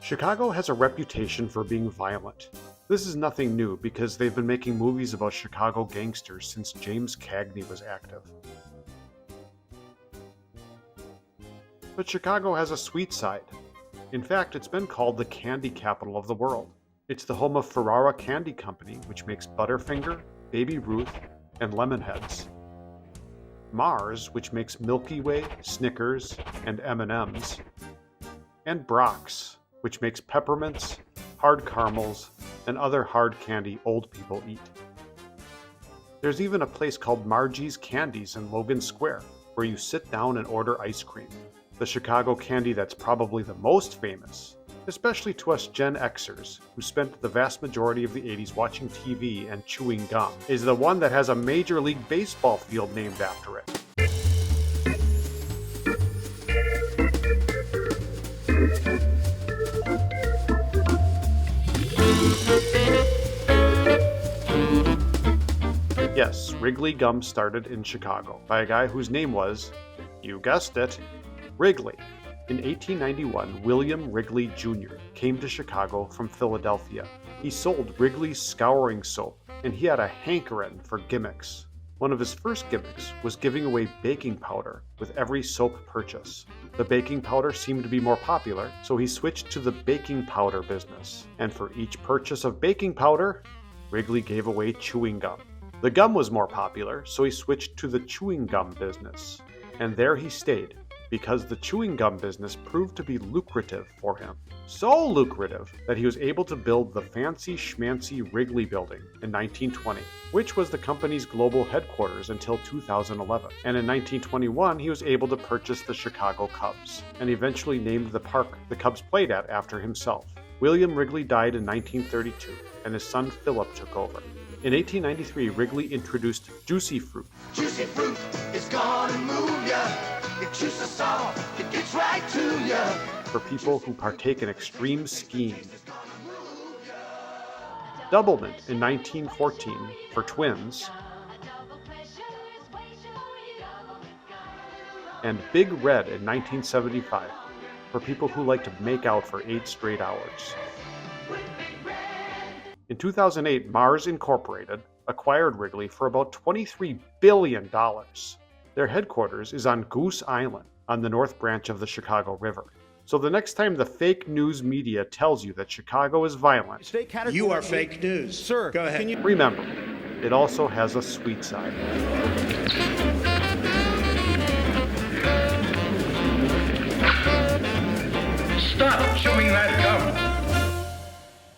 Chicago has a reputation for being violent. This is nothing new because they've been making movies about Chicago gangsters since James Cagney was active. But Chicago has a sweet side. In fact, it's been called the candy capital of the world. It's the home of Ferrara Candy Company, which makes Butterfinger, Baby Ruth, and Lemonheads. Mars, which makes Milky Way, Snickers, and M&Ms. And Brock's, which makes peppermints, hard caramels, and other hard candy old people eat. There's even a place called Margie's Candies in Logan Square, where you sit down and order ice cream. The Chicago candy that's probably the most famous, especially to us Gen Xers who spent the vast majority of the 80s watching TV and chewing gum, is the one that has a Major League Baseball field named after it. Yes, Wrigley Gum started in Chicago by a guy whose name was, you guessed it, Wrigley. In 1891, William Wrigley Jr. came to Chicago from Philadelphia. He sold Wrigley's scouring soap, and he had a hankering for gimmicks. One of his first gimmicks was giving away baking powder with every soap purchase. The baking powder seemed to be more popular, so he switched to the baking powder business. And for each purchase of baking powder, Wrigley gave away chewing gum. The gum was more popular, so he switched to the chewing gum business. And there he stayed, because the chewing gum business proved to be lucrative for him. So lucrative that he was able to build the fancy schmancy Wrigley Building in 1920, which was the company's global headquarters until 2011. And in 1921, he was able to purchase the Chicago Cubs, and eventually named the park the Cubs played at after himself. William Wrigley died in 1932, and his son Philip took over. In 1893, Wrigley introduced Juicy Fruit. Juicy fruit is gonna move ya. It juices soft, it gets right to ya. For people who partake in extreme skiing. Doublemint in 1914 for twins. And Big Red in 1975 for people who like to make out for 8 straight hours. In 2008, Mars Incorporated acquired Wrigley for about $23 billion. Their headquarters is on Goose Island on the North Branch of the Chicago River. So the next time the fake news media tells you that Chicago is violent, you are fake news. Sir, go ahead. Remember, it also has a sweet side. Stop chewing that gum!